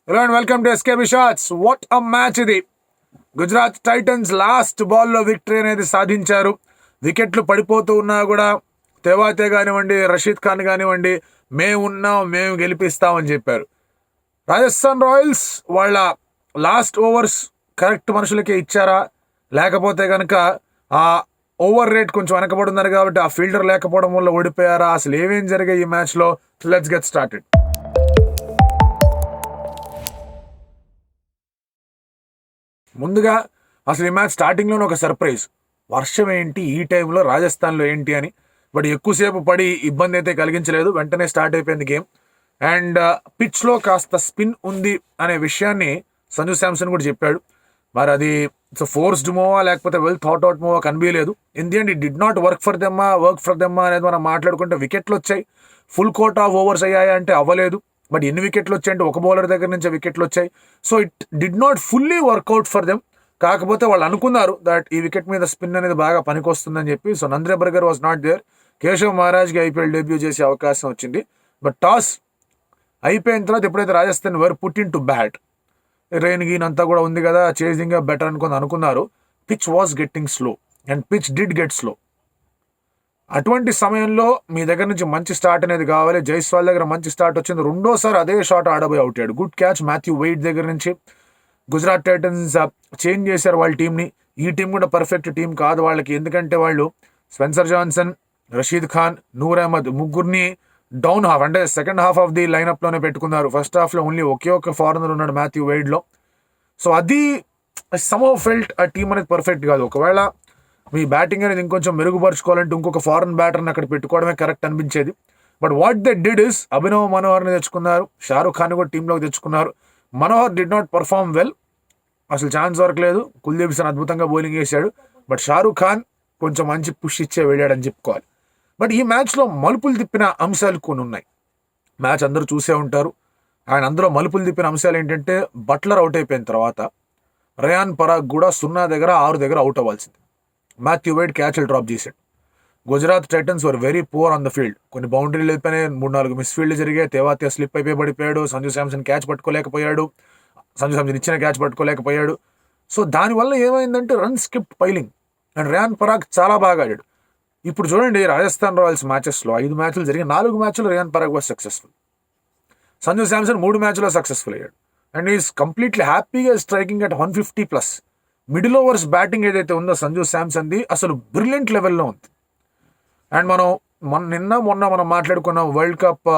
Hello and welcome to SKB Shots. What a match ఇది. Gujarat Titans last బాల్లో victory అనేది సాధించారు. వికెట్లు పడిపోతూ ఉన్నా కూడా తెవాతే కానివ్వండి, రషీద్ ఖాన్ కానివ్వండి, మేము గెలిపిస్తామని చెప్పారు. రాజస్థాన్ రాయల్స్ వాళ్ళ లాస్ట్ ఓవర్స్ కరెక్ట్ మనుషులకే ఇచ్చారా, లేకపోతే కనుక ఆ ఓవర్ రేట్ కొంచెం వెనకబడి ఉన్నారు కాబట్టి ఆ ఫీల్డర్ లేకపోవడం వల్ల ఓడిపోయారా, అసలు ఏమేం జరిగాయి ఈ మ్యాచ్లో? Let's get started. ముందుగా అసలు ఈ మ్యాచ్ స్టార్టింగ్లోనే ఒక సర్ప్రైజ్. వర్షం ఏంటి ఈ టైంలో రాజస్థాన్లో ఏంటి అని, బట్ ఎక్కువసేపు పడి ఇబ్బంది అయితే కలిగించలేదు. వెంటనే స్టార్ట్ అయిపోయింది గేమ్. అండ్ పిచ్లో కాస్త స్పిన్ ఉంది అనే విషయాన్ని సంజు శాంసన్ కూడా చెప్పాడు. మరి అది ఫోర్స్డ్ మూవా లేకపోతే వెల్ థాట్ అవుట్ మూవా కనిపించలేదు. In the end it did not work for దెమ్మా అనేది మనం మాట్లాడుకుంటే వికెట్లు వచ్చాయి. ఫుల్ కోట్ ఆఫ్ ఓవర్స్ అయ్యాయి అంటే అవ్వలేదు. బట్ ఎన్ని వికెట్లు వచ్చాయంటే ఒక బౌలర్ దగ్గర నుంచి వికెట్లు వచ్చాయి. So it did not fully work out for them. కాకపోతే వాళ్ళు అనుకున్నారు దట్ ఈ వికెట్ మీద స్పిన్ అనేది బాగా పనికొస్తుందని చెప్పి. So Nandre Burger was not there. Keshav మహారాజ్కి ఐపీఎల్ డెబ్యూ చేసే అవకాశం వచ్చింది. బట్ టాస్ అయిపోయిన తర్వాత ఎప్పుడైతే Rajasthan were put in to bat, rain గీన్ అంతా కూడా ఉంది కదా, చేజింగ్ బెటర్ అనుకున్నారు. Pitch was getting slow and pitch did get slow. అటువంటి సమయంలో మీ దగ్గర నుంచి మంచి స్టార్ట్ అనేది కావాలి. జైస్వాల్ దగ్గర మంచి స్టార్ట్ వచ్చింది. రెండోసారి అదే షాట్ ఆడబోయి అవుట్ అయ్యాడు. గుడ్ క్యాచ్ మాథ్యూ వెయిట్ దగ్గర నుంచి. గుజరాత్ టైటన్స్ చేంజ్ చేశారు వాళ్ళ టీంని. ఈ టీం కూడా పర్ఫెక్ట్ టీం కాదు వాళ్ళకి, ఎందుకంటే వాళ్ళు స్పెన్సర్ జాన్సన్, రషీద్ ఖాన్, నూర్ అహ్మద్ ముగ్గురిని డౌన్ హాఫ్ అంటే సెకండ్ హాఫ్ ఆఫ్ ది లైనప్లోనే పెట్టుకున్నారు. ఫస్ట్ హాఫ్లో ఓన్లీ ఒకే ఒక ఫారినర్ ఉన్నాడు మాథ్యూ వెయిడ్లో. సో అది సమ్హౌ ఫెల్ట్ ఆ టీం అనేది పర్ఫెక్ట్ కాదు. ఒకవేళ మీ బ్యాటింగ్ అనేది ఇంకొంచెం మెరుగుపరుచుకోవాలంటే ఇంకొక ఫారెన్ బ్యాటర్ని అక్కడ పెట్టుకోవడమే కరెక్ట్ అనిపించేది. But what they did is Abhinav మనోహర్ని తెచ్చుకున్నారు, షారుఖ్ ఖాన్ కూడా టీంలోకి తెచ్చుకున్నారు. Manohar did not perform well, అసలు ఛాన్స్ దొరకలేదు. కుల్దీప్ సేన్ అద్భుతంగా బౌలింగ్ వేశాడు. బట్ షారుఖ్ ఖాన్ కొంచెం మంచి పుష్ ఇచ్చే వెళ్ళాడని చెప్పుకోవాలి. బట్ ఈ మ్యాచ్లో మలుపులు తిప్పిన అంశాలు కొన్ని ఉన్నాయి. మ్యాచ్ అందరూ చూసే ఉంటారు. ఆయన అందులో మలుపులు తిప్పిన అంశాలు ఏంటంటే, బట్లర్ అవుట్ అయిపోయిన తర్వాత రేయాన్ పరాగ్ కూడా 0 దగ్గర 6 దగ్గర అవుట్ అవ్వాల్సింది. మాథ్యూ వెయిడ్ క్యాచ్లు డ్రాప్ చేశాడు. Gujarat Titans were very poor on the field. కొన్ని బౌండరీలు అయిపోయినాయి, 3-4 మిస్ ఫీల్డ్ జరిగాయి. తెవాతే స్లిప్ అయిపోయి పడిపోయాడు. సంజు శాంసన్ క్యాచ్ పట్టుకోలేకపోయాడు. సంజు శాంసన్ ఇచ్చిన క్యాచ్ పట్టుకోలేకపోయాడు. సో దానివల్ల ఏమైందంటే run skip piling. And rayon Parag చాలా బాగా ఆడాడు. ఇప్పుడు చూడండి, రాజస్థాన్ రాయల్స్ మ్యాచెస్లో 5 మ్యాచ్లు జరిగి 4 మ్యాచ్లు rayon Parag was successful. Sanju Samson 3 మ్యాచ్లో సక్సెస్ఫుల్ అయ్యాడు. అండ్ ఈజ్ కంప్లీట్లీ హ్యాపీగా striking at 150+. Middle overs batting ఏదైతే ఉందో సంజు శాంసన్ది అసలు బ్రిలియంట్ లెవెల్లో ఉంది. అండ్ మొన్న మనం మాట్లాడుకున్నాం వరల్డ్ కప్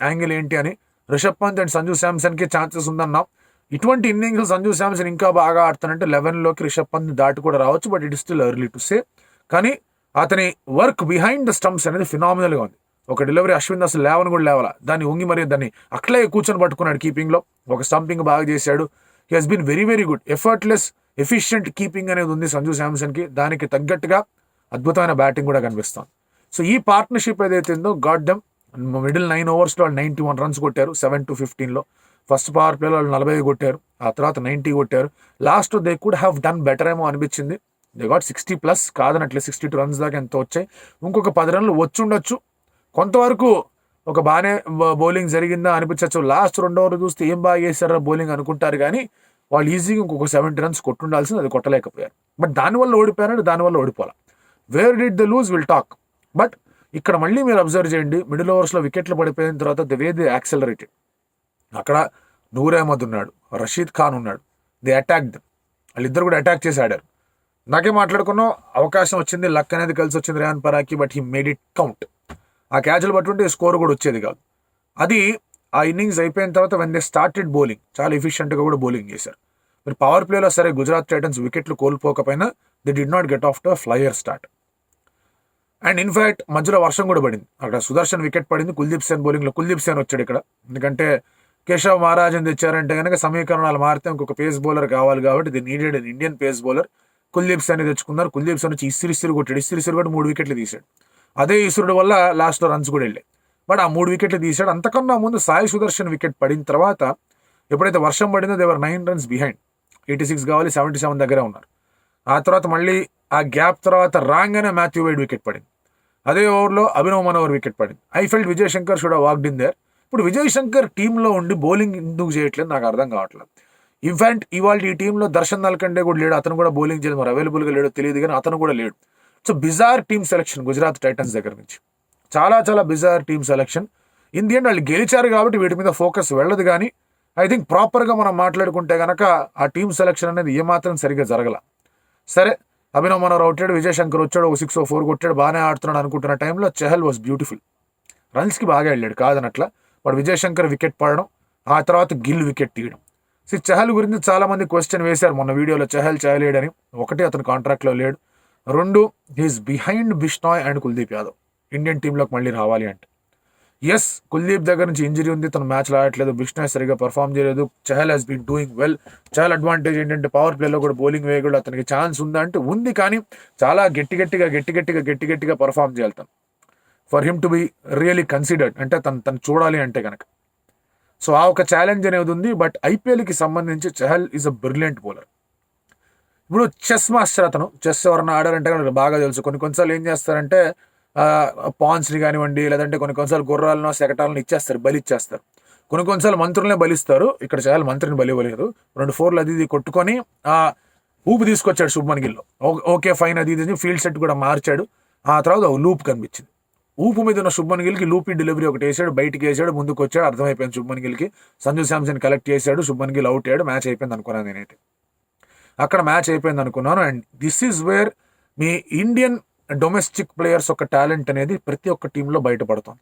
యాంగిల్ ఏంటి అని. రిషబ్ పంత్ అండ్ సంజు శాంసన్కి ఛాన్సెస్ ఉందన్నాం. ఇటువంటి ఇన్నింగ్స్ సంజు శాంసన్ ఇంకా బాగా ఆడుతానంటే 11లోకి రిషబ్ పంత్ దాటి కూడా రావచ్చు. But it is still early to say. కానీ అతని వర్క్ బిహైండ్ ద స్టంప్స్ అనేది ఫినామినల్గా ఉంది. ఒక డెలివరీ అశ్విన్ అసలు లేవని కూడా లేవాల, దాన్ని ఉంగి మరి దాన్ని అట్లే కూర్చొని పట్టుకున్నాడు కీపింగ్లో. ఒక స్టంపింగ్ బాగా చేశాడు. He has been very very good. Effortless efficient keeping అనేది ఉంది సంజు శాంసన్కి. దానికి తగ్గట్టుగా అద్భుతమైన బ్యాటింగ్ కూడా కనిపిస్తుంది. సో ఈ పార్ట్నర్షిప్ ఏదైతే ఉందో గాడ్ డెమ్. మిడిల్ 9 ఓవర్స్లో వాళ్ళు 91 రన్స్ కొట్టారు 7-15లో. ఫస్ట్ పవర్ ప్లేలో వాళ్ళు 45 కొట్టారు. ఆ తర్వాత 90 కొట్టారు. Last they could have done better ఏమో అనిపించింది. దే గాట్ 60+, కాదనట్లే 62 రన్స్ దాకా ఎంత వచ్చాయి. ఇంకొక 10 రన్లు వచ్చుండొచ్చు. కొంతవరకు ఒక బాగానే బౌలింగ్ జరిగిందా అనిపించవచ్చు. లాస్ట్ 2 ఓవర్లు చూస్తే ఏం బాగా చేశారా బౌలింగ్ అనుకుంటారు, కానీ వాళ్ళు ఈజీగా ఇంకొక 70 రన్స్ కొట్టుండాల్సింది, అది కొట్టలేకపోయారు. బట్ దానివల్ల ఓడిపోయారంటే దానివల్ల ఓడిపోవాలి. Where did the lose will talk. But ఇక్కడ మళ్ళీ మీరు అబ్జర్వ్ చేయండి, మిడిల్ ఓవర్స్లో వికెట్లు పడిపోయిన తర్వాత ద వే దే యాక్సలరేటెడ్. అక్కడ నూర్ అహ్మద్ ఉన్నాడు, రషీద్ ఖాన్ ఉన్నాడు. They attacked. వాళ్ళిద్దరు కూడా అటాక్ చేసి ఆడారు. నాకే మాట్లాడుకున్నాం, అవకాశం వచ్చింది, లక్ అనేది కలిసి వచ్చింది రేయాన్ పరాగ్కి. But he made it count. ఆ క్యాచ్లు పట్టుంటే స్కోర్ కూడా వచ్చేది కాదు. అది ఆ ఇన్నింగ్స్ అయిపోయిన తర్వాత వెన్ దే స్టార్టెడ్ బౌలింగ్ చాలా ఎఫిషియెంట్గా కూడా బౌలింగ్ చేశారు. మరి పవర్ ప్లేలో సరే గుజరాత్ టైటన్స్ వికెట్లు కోల్పోకపోయినా they did not get off to flyer start. And in fact మధ్యలో వర్షం కూడా పడింది. అక్కడ సుదర్శన్ వికెట్ పడింది. కుల్దీప్ సేన్ బౌలింగ్లో కుల్దీప్ సేన్ వచ్చాడు ఇక్కడ. ఎందుకంటే కేశవ్ మహారాజ్ని తెచ్చారంటే కనుక సమీకరణాలు మారితే ఇంకొక పేస్ బౌలర్ కావాలి కాబట్టి the needed an Indian pace bowler. Kuldeep Sen తెచ్చుకున్నారు. కుల్దీప్ సేన్ వచ్చి ఇస్సిరి కొట్టాడు. ఇస్సిరి కూడా 3 వికెట్లు తీశాడు. అదే ఇసురుడు వల్ల లాస్ట్లో రన్స్ కూడా వెళ్ళాయి. బట్ ఆ 3 వికెట్లు తీశాడు. అంతకన్నా ముందు సాయి సుదర్శన్ వికెట్ పడిన తర్వాత ఎప్పుడైతే వర్షం పడిందో దేవర్ 9 రన్స్ బిహైండ్. 86 కావాలి, 77 దగ్గరే ఉన్నారు. ఆ తర్వాత మళ్ళీ ఆ గ్యాప్ తర్వాత రాగానే మాథ్యూ వెయిడ్ వికెట్ పడింది. అదే ఓవర్లో అభినవ్ మనోహర్ వికెట్ పడింది. I felt Vijay Shankar should have walked in there. ఇప్పుడు విజయ్ శంకర్ టీంలో ఉండి బౌలింగ్ ఎందుకు చేయట్లేదు నాకు అర్థం కావట్లేదు. ఇన్ఫాక్ట్ ఇవాళ ఈ టీంలో దర్శన్ నల్కండే కూడా లేడు, అతను కూడా బౌలింగ్ చేయడం మరి అవైలబుల్గా లేడో తెలియదు కానీ అతను కూడా లేడు. So bizarre team selection Gujarat Titans దగ్గర నుంచి చాలా చాలా bizarre team selection. In the end వాళ్ళు గెలిచారు కాబట్టి వీటి మీద ఫోకస్ వెళ్ళదు. కానీ ఐ థింక్ ప్రాపర్గా మనం మాట్లాడుకుంటే కనుక ఆ టీమ్ సెలెక్షన్ అనేది ఏమాత్రం సరిగ్గా జరగల. సరే, అభినవ్ మనోహర్ అవుతాడు, విజయ్ శంకర్ వచ్చాడు, ఒక 6 or 4 కొట్టాడు, బాగానే ఆడుతున్నాడు అనుకుంటున్న టైంలో చహల్ వాజ్ బ్యూటిఫుల్. రన్స్కి బాగా వెళ్ళాడు కాదనట్లా, వాడు విజయ్ శంకర్ వికెట్ పడడం, ఆ తర్వాత గిల్ వికెట్ తీయడం. చహల్ గురించి చాలా మంది క్వశ్చన్ వేశారు మొన్న వీడియోలో, చహల్ లేడని. ఒకటి, అతను కాంట్రాక్ట్లో లేడు. 2, he's behind Bishnoi and Kuldeep Yadav Indian టీంలోకి మళ్ళీ రావాలి అంటే. ఎస్, కుల్దీప్ దగ్గర నుంచి ఇంజరీ ఉంది, తను మ్యాచ్లో ఆడట్లేదు, బిష్నాయ్ సరిగా పర్ఫామ్ చేయలేదు, Chahal has been doing well. Chahal advantage ఏంటంటే పవర్ ప్లేలో కూడా బౌలింగ్ వేయకూడదు, అతనికి ఛాన్స్ ఉందా అంటే ఉంది, కానీ చాలా గట్టిగా పర్ఫామ్ చేయాలి తను for him to be really considered, అంటే తను చూడాలి అంటే కనుక. సో ఆ ఒక ఛాలెంజ్ అనేది ఉంది. బట్ ఐపీఎల్కి సంబంధించి Chahal is a brilliant bowler. ఇప్పుడు చెస్ మాస్టర్ అతను, చెస్ ఎవరన్నా ఆడారంటే కనుక బాగా తెలుసు. కొన్నిసార్లు ఏం చేస్తారంటే పాన్స్ని కానివ్వండి, లేదంటే కొన్నిసార్లు గుర్రాలను శకటాలను ఇచ్చేస్తారు, బలి ఇచ్చేస్తారు. కొన్నిసార్లు మంత్రులనే బలిస్తారు. ఇక్కడ చహల్ మంత్రిని బలి ఇవ్వలేదు, 2 4 అది ఇది కొట్టుకొని ఊపు తీసుకొచ్చాడు శుభ్మన్ గిల్లో. ఓకే ఫైన్, అది ఇది ఫీల్డ్ సెట్ కూడా మార్చాడు. ఆ తర్వాత లూప్ కనిపించింది. ఊపు మీద ఉన్న శుభ్మన్ గిల్కి లూపీ డెలివరీ ఒకటి వేసాడు, బయటికి వేసాడు, ముందుకు వచ్చాడు, అర్థమైపోయింది శుభ్మన్ గిల్కి. సంజు శాంసన్ కలెక్ట్ చేశాడు, శుభ్మన్ గిల్ అవుట్ అయ్యాడు, మ్యాచ్ అయిపోయింది అనుకున్నాను నేనైతే. అక్కడ మ్యాచ్ అయిపోయింది అనుకున్నాను. And this is where me Indian domestic players ఒక టాలెంట్ అనేది ప్రతి ఒక్క టీంలో బయటపడుతుంది.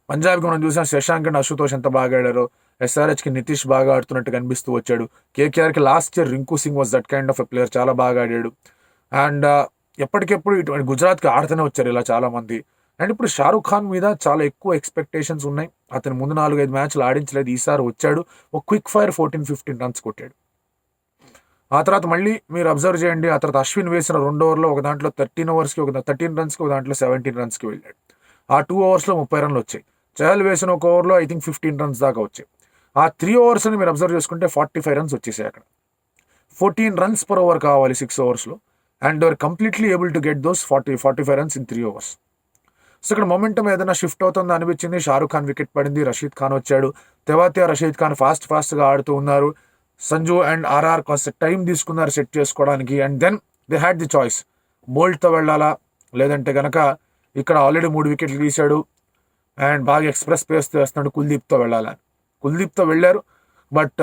పంజాబ్కి మనం చూసాం, శశాంక్ అండ్ అశుతోష్ ఎంత బాగా ఆడారో, ఎస్ఆర్హెచ్కి నితీష్ బాగా ఆడుతున్నట్టు కనిపిస్తూ వచ్చాడు. కేకేఆర్కి last year Rinku Singh was that kind of a player, చాలా బాగా ఆడాడు. అండ్ ఎప్పటికెప్పుడు ఇటువంటి గుజరాత్కి ఆడుతూనే వచ్చారు ఇలా చాలా మంది. అండ్ ఇప్పుడు షారూఖ్ ఖాన్ మీద చాలా ఎక్కువ ఎక్స్పెక్టేషన్స్ ఉన్నాయి. అతను ముందు 4-5 మ్యాచ్లు ఆడించలేదు, ఈసారి వచ్చాడు, ఒక క్విక్ ఫైర్ 14-15 రన్స్ కొట్టాడు. ఆ తర్వాత మళ్ళీ మీరు అబ్జర్వ్ చేయండి, ఆ తర్వాత అశ్విన్ వేసిన 2 ఓవర్లో ఒక దాంట్లో 13 ఓవర్స్కి, ఒక 13 రన్స్కి, ఒక దాంట్లో 17 రన్స్కి వెళ్ళాడు. ఆ 2 ఓవర్స్లో 30 రన్లు వచ్చాయి. చహల్ వేసిన ఒక ఓవర్లో ఐ థింక్ 15 రన్స్ దాకా వచ్చాయి. ఆ 3 ఓవర్స్ని మీరు అబ్జర్వ్ చేసుకుంటే 45 రన్స్ వచ్చేసాయి. అక్కడ 14 runs per over కావాలి 6 ఓవర్స్లో, and they are completely able to get those 45 runs in 3 overs. So ఇక్కడ మొమెంటం ఏదైనా షిఫ్ట్ అవుతుందో అనిపించింది. షారూఖ్ ఖాన్ వికెట్ పడింది, రషీద్ ఖాన్ వచ్చాడు. తెవాతియా రషీద్ ఖాన్ ఫాస్ట్గా ఆడుతూ ఉన్నారు. సంజు అండ్ ఆర్ఆర్ కొంత టైం తీసుకున్నారు సెట్ చేసుకోవడానికి. And then they had the choice, బోల్ట్తో వెళ్ళాలా లేదంటే కనుక ఇక్కడ ఆల్రెడీ 3 వికెట్లు తీశాడు అండ్ బాగా ఎక్స్ప్రెస్ పేస్ చేస్తున్నాడు, కుల్దీప్తో వెళ్ళాలని. కుల్దీప్తో వెళ్ళారు, బట్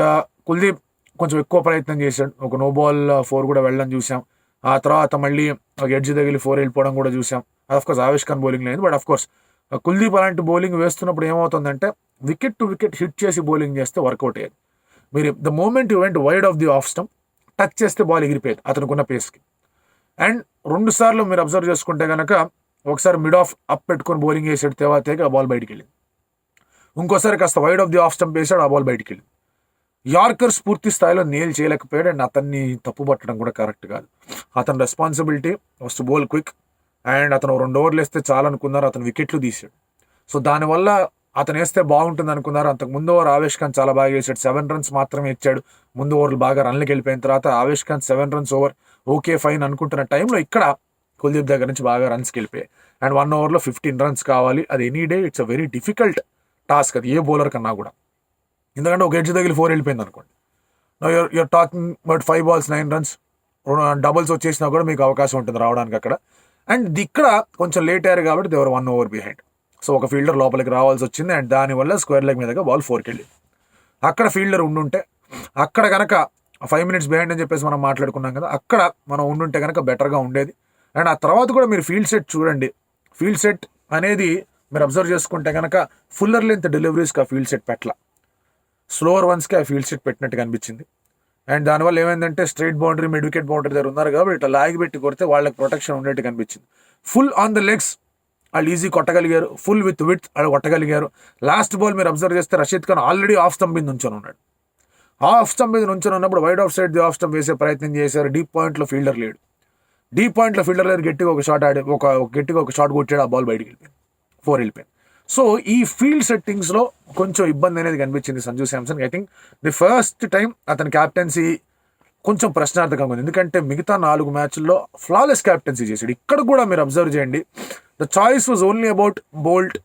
కుల్దీప్ కొంచెం ఎక్కువ ప్రయత్నం చేశాడు. ఒక నో బాల్ 4 కూడా వెళ్ళడం చూసాం. ఆ తర్వాత మళ్ళీ ఒక ఎడ్జ్ తగిలి 4 వెళ్ళిపోవడం కూడా చూసాం. అఫ్కోర్స్ ఆవేష్ ఖాన్ బౌలింగ్ లేదు, బట్ అఫ్కోర్స్ కుల్దీప్ అలాంటి బౌలింగ్ వేస్తున్నప్పుడు ఏమవుతుందంటే వికెట్ టు వికెట్ హిట్ చేసి బౌలింగ్ చేస్తే వర్కౌట్ అయ్యేది. మీరు the moment you went wide of the off stump, touch చేస్తే బాల్ ఎగిరిపోయేది అతనుకున్న పేస్కి. అండ్ 2 సార్లు మీరు అబ్జర్వ్ చేసుకుంటే కనుక ఒకసారి మిడ్ ఆఫ్ అప్ పెట్టుకొని బౌలింగ్ వేసాడు తెవాతేకి, ఆ బాల్ బయటికి వెళ్ళింది. ఇంకోసారి కాస్త wide of the off stump వేసాడు, ఆ బాల్ బయటికి వెళ్ళింది. యార్కర్స్ పూర్తి స్థాయిలో నేల్ చేయలేకపోయాడు. అండ్ అతన్ని తప్పు పట్టడం కూడా కరెక్ట్ కాదు. అతని responsibility first bowl quick, and అతను 2 ఓవర్లు వేస్తే చాలనుకున్నారు, అతను వికెట్లు తీసాడు. సో దానివల్ల అతను వేస్తే బాగుంటుంది అనుకున్నారు. అంతకు ముందు ఓవర్ ఆవేష్ ఖాన్ చాలా బాగా వేసాడు, 7 runs మాత్రమే ఇచ్చాడు. ముందు ఓవర్లు బాగా రన్లకు వెళ్ళిపోయిన తర్వాత Avesh Khan 7 runs over okay fine అనుకుంటున్న టైంలో ఇక్కడ కుల్దీప్ దగ్గర నుంచి బాగా రన్స్కి వెళ్ళిపోయాయి. అండ్ 1 ఓవర్లో 15 runs కావాలి. అది any day it's a very difficult task, అది ఏ బౌలర్ కన్నా కూడా. ఎందుకంటే ఒక ఎడ్జ్ తగిలి 4 వెళ్ళిపోయింది అనుకోండి, you're talking but 5 balls 9 runs, doubles వచ్చేసినా కూడా మీకు అవకాశం ఉంటుంది రావడానికి అక్కడ. అండ్ ఇక్కడ కొంచెం లేట్ అయ్యారు కాబట్టి దేవర్ 1 over behind. సో ఒక ఫీల్డర్ లోపలికి రావాల్సి వచ్చింది, అండ్ దానివల్ల స్క్వేర్ లెగ్ మీదగా బాల్ 4కి వెళ్ళింది. అక్కడ ఫీల్డర్ ఉండుంటే, అక్కడ కనుక 5 minutes బిహైండ్ అని చెప్పేసి మనం మాట్లాడుకున్నాం కదా, అక్కడ మనం ఉండుంటే కనుక బెటర్గా ఉండేది. అండ్ ఆ తర్వాత కూడా మీరు ఫీల్డ్ సెట్ చూడండి. ఫీల్డ్ సెట్ అనేది మీరు అబ్జర్వ్ చేసుకుంటే కనుక ఫుల్లర్ లెంత్ డెలివరీస్కి ఆ ఫీల్డ్ సెట్ పెట్టల, స్లోవర్ వన్స్కి ఆ ఫీల్డ్ సెట్ పెట్టినట్టు కనిపించింది. అండ్ దానివల్ల ఏమైందంటే straight boundary, mid wicket boundary దగ్గర ఉన్నారు కాబట్టి ఇట్లా లాగి పెట్టి కొడితే వాళ్ళకి ప్రొటెక్షన్ ఉండేట్టు కనిపించింది. ఫుల్ ఆన్ ద లెగ్స్ వాళ్ళు ఈజీ కొట్టగలిగారు, ఫుల్ విత్ వాళ్ళు కొట్టగలిగారు. లాస్ట్ బాల్ మీరు అబ్జర్వ్ చేస్తే Rashid Khan already off stump మీద నుంచొని ఉన్నాడు. ఆఫ్ స్టంప్ మీద నుంచొని ఉన్నప్పుడు wide off side the off stump వేసే ప్రయత్నం చేశారు. డీప్ పాయింట్లో ఫీల్డర్ లేడు, గట్టిగా ఒక షాట్ ఆడి గట్టిగా ఒక షాట్ కొట్టాడు, ఆ బాల్ బయటికి వెళ్ళిపోయింది, 4 వెళ్ళిపోయింది. సో ఈ ఫీల్డ్ సెట్టింగ్స్లో కొంచెం ఇబ్బంది అనేది కనిపించింది Sanju Samson. I think the first time అతని క్యాప్టెన్సీ కొంచెం ప్రశ్నార్థకంగా ఉంది, ఎందుకంటే మిగతా 4 మ్యాచ్ల్లో ఫ్లాలెస్ క్యాప్టెన్సీ చేశాడు. ఇక్కడ కూడా మీరు అబ్జర్వ్ చేయండి, the choice was only about Boult,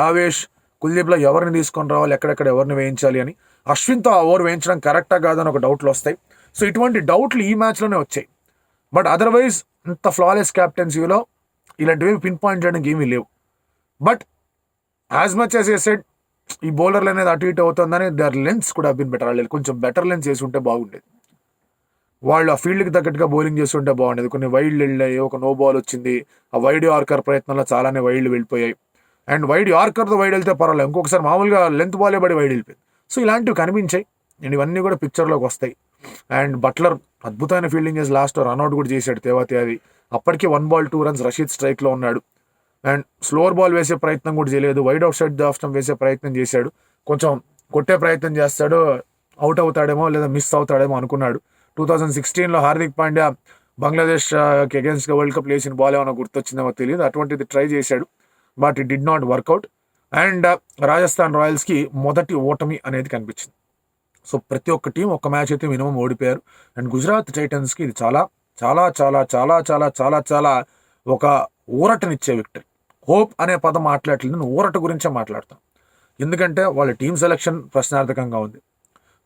Avesh, కుల్దీప్లో ఎవరిని తీసుకొని రావాలి, ఎక్కడెక్కడ ఎవరిని వేయించాలి అని. అశ్విన్తో ఆ ఓవర్ వేయించడం కరెక్టా కాదని ఒక డౌట్లు వస్తాయి. సో ఇటువంటి డౌట్లు ఈ మ్యాచ్లోనే వచ్చాయి. బట్ అదర్వైజ్ ఇంత ఫ్లాలెస్ క్యాప్టెన్సీలో ఇలాంటివి పిన్ పాయింట్ చేయడానికి ఏమీ లేవు. But as much as a said ఈ బౌలర్లు అనేది అటు ఇటు అవుతుందని దర్ లెన్స్ కూడా బిన్ బెటర్. వాళ్ళు కొంచెం బెటర్ లెన్స్ చేసి ఉంటే బాగుండేది. వాళ్ళు ఆ ఫీల్డ్కి తగ్గట్టుగా బౌలింగ్ చేసి ఉంటే బాగుండేది. కొన్ని వైల్డ్ వెళ్ళాయి, ఒక నో బాల్ వచ్చింది. ఆ వైడ్ యార్కర్ ప్రయత్నంలో చాలానే వైల్డ్ వెళ్ళిపోయాయి. అండ్ వైడ్ యార్కర్తో వైడ్ వెళ్తే పర్వాలేదు, ఇంకొకసారి మామూలుగా లెంత్ బాలే పడి వైడ్ వెళ్ళిపోయింది. సో ఇలాంటివి కనిపించాయి అండ్ ఇవన్నీ కూడా పిక్చర్లోకి వస్తాయి. అండ్ బట్లర్ అద్భుతమైన ఫీల్డింగ్ చేసి లాస్ట్ రన్అట్ కూడా చేశాడు తేవాతి. అప్పటికే 1 ball 2 runs రషీద్ స్ట్రైక్లో ఉన్నాడు. అండ్ స్లోవర్ బాల్ వేసే ప్రయత్నం కూడా చేయలేదు, wide out side of stump వేసే ప్రయత్నం చేశాడు. కొంచెం కొట్టే ప్రయత్నం చేస్తాడు, అవుట్ అవుతాడేమో లేదా మిస్ అవుతాడేమో అనుకున్నాడు. 2016లో హార్దిక్ పాండ్యా బంగ్లాదేశ్కి అగేన్స్ట్గా వరల్డ్ కప్ వేసిన బాల్ ఏమైనా గుర్తొచ్చిందేమో తెలియదు, అటువంటిది ట్రై చేశాడు. But it did not work out. And Rajasthan రాయల్స్కి మొదటి ఓటమి అనేది కనిపించింది. సో ప్రతి ఒక్క టీం ఒక్క మ్యాచ్ అయితే మినిమం ఓడిపోయారు. అండ్ గుజరాత్ టైటన్స్కి ఇది చాలా చాలా చాలా చాలా చాలా చాలా చాలా ఒక ఊరటనిచ్చే విక్టరీ. హోప్ అనే పదం మాట్లాడలేదు, నేను ఊరట గురించే మాట్లాడతాను. ఎందుకంటే వాళ్ళ టీం సెలెక్షన్ ప్రశ్నార్థకంగా ఉంది.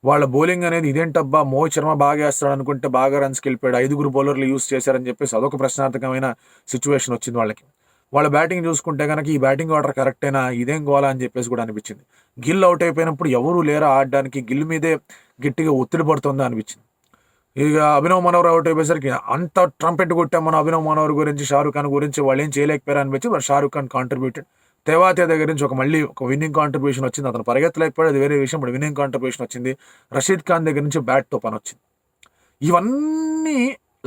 వాళ్ళ బౌలింగ్ అనేది ఇదేంటబ్బా మోహిత్ శర్మ బాగా వేస్తాడు అనుకుంటే బాగా రన్స్కి వెళ్ళిపోయాడు, 5 బౌలర్లు యూస్ చేశారని చెప్పేసి అదొక ప్రశ్నార్థకమైన సిచ్యువేషన్ వచ్చింది వాళ్ళకి. వాళ్ళ బ్యాటింగ్ చూసుకుంటే కనుక ఈ బ్యాటింగ్ ఆర్డర్ కరెక్టేనా, ఇదేం గోలా అని చెప్పేసి కూడా అనిపించింది. గిల్ అవుట్ అయిపోయినప్పుడు ఎవరు లేరా ఆడడానికి, గిల్ మీదే గట్టిగా ఒత్తిడి పడుతుందా అనిపించింది. ఇక అభినవ్ మనోహర్ అవుట్ అయిపోయేసరికి అంత ట్రంపెట్ కొట్టాం మనం అభినవ్ మనోహర్ గురించి, షారుఖ్ ఖాన్ గురించి, వాళ్ళు ఏం చేయలేకపోయారు అనిపించి మరి షారుఖ్ ఖాన్ కాంట్రిబ్యూటెడ్. తేవాతే దగ్గర నుంచి మళ్ళీ ఒక విన్నింగ్ కాంట్రిబ్యూషన్ వచ్చింది. అతను పరిగెత్తలేకపోయాడు, అది వేరే విషయం. బట్ విన్నింగ్ కాంట్రిబ్యూషన్ వచ్చింది. రషీద్ ఖాన్ దగ్గర నుంచి బ్యాట్తో పని వచ్చింది. ఇవన్నీ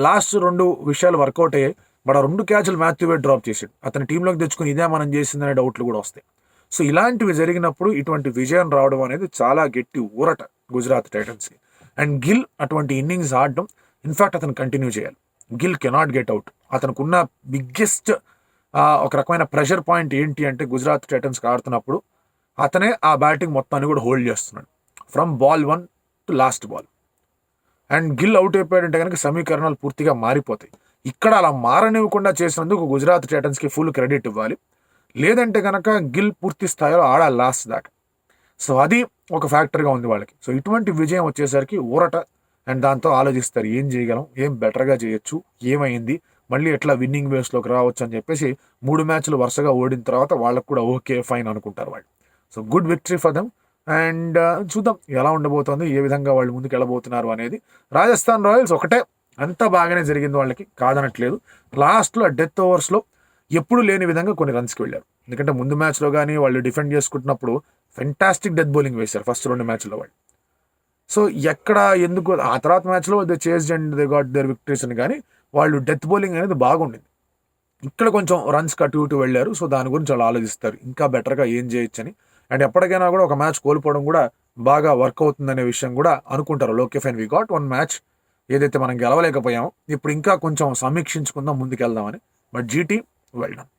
లాస్ట్ 2 విషయాలు వర్కౌట్ అయ్యాయి. బట్ ఆ 2 క్యాచ్లు మాథ్యూ వేడ్ డ్రాప్ చేసాడు. అతని టీంలోకి తెచ్చుకుని ఇదే మనం చేసిందనే డౌట్లు కూడా వస్తాయి. సో ఇలాంటివి జరిగినప్పుడు ఇటువంటి విజయం రావడం అనేది చాలా గట్టి ఊరట గుజరాత్ టైటన్స్కి. అండ్ గిల్ అటువంటి ఇన్నింగ్స్ ఆడడం, ఇన్ఫాక్ట్ అతను కంటిన్యూ చేయాలి. Gill cannot get out. అతనికి ఉన్న బిగ్గెస్ట్ ఒక రకమైన ప్రెషర్ పాయింట్ ఏంటి అంటే గుజరాత్ టైటన్స్కి ఆడుతున్నప్పుడు అతనే ఆ బ్యాటింగ్ మొత్తాన్ని కూడా హోల్డ్ చేస్తున్నాడు from ball 1 to last ball. And Gill out అయిపోయాడంటే కనుక సమీకరణాలు పూర్తిగా మారిపోతాయి. ఇక్కడ అలా మారనివ్వకుండా చేసినందుకు గుజరాత్ టైటన్స్కి ఫుల్ క్రెడిట్ ఇవ్వాలి. లేదంటే కనుక గిల్ పూర్తి స్థాయిలో ఆడాలి లాస్ట్ దాకా. సో అది ఒక ఫ్యాక్టర్గా ఉంది వాళ్ళకి. సో ఇటువంటి విజయం వచ్చేసరికి ఊరట. అండ్ దాంతో ఆలోచిస్తారు ఏం చేయగలం, ఏం బెటర్గా చేయొచ్చు, ఏమైంది, మళ్ళీ ఎట్లా విన్నింగ్ వేస్లోకి రావచ్చు అని చెప్పేసి 3 మ్యాచ్లు వరుసగా ఓడిన తర్వాత వాళ్ళకు కూడా ఓకే ఫైన్ అనుకుంటారు వాళ్ళు. So good victory for them. And చూద్దాం ఎలా ఉండబోతోంది, ఏ విధంగా వాళ్ళు ముందుకు వెళ్ళబోతున్నారు అనేది. రాజస్థాన్ రాయల్స్ ఒకటే అంతా బాగానే జరిగింది వాళ్ళకి, కాదనట్లేదు. లాస్ట్లో డెత్ ఓవర్స్లో ఎప్పుడు లేని విధంగా కొన్ని రన్స్కి వెళ్ళారు. ఎందుకంటే ముందు మ్యాచ్లో కానీ వాళ్ళు డిఫెండ్ చేసుకుంటున్నప్పుడు ఫెంటాస్టిక్ డెత్ బౌలింగ్ వేశారు ఫస్ట్ 2 మ్యాచ్లో వాళ్ళు. సో ఎక్కడ ఎందుకు ఆ తర్వాత మ్యాచ్లో they chased and they got their victories అని, కానీ వాళ్ళు డెత్ బౌలింగ్ అనేది బాగుండింది. ఇక్కడ కొంచెం రన్స్ అటు ఇటు వెళ్ళారు. సో దాని గురించి వాళ్ళు ఆలోచిస్తారు ఇంకా బెటర్గా ఏం చేయొచ్చని. అండ్ ఎప్పటికైనా కూడా ఒక మ్యాచ్ కోల్పోవడం కూడా బాగా వర్క్ అవుతుందనే విషయం కూడా అనుకుంటారు. Okay fine, we got 1 match, ఏదైతే మనం గెలవలేకపోయామో ఇప్పుడు ఇంకా కొంచెం సమీక్షించుకుందాం, ముందుకెళ్దామని. But GT well done.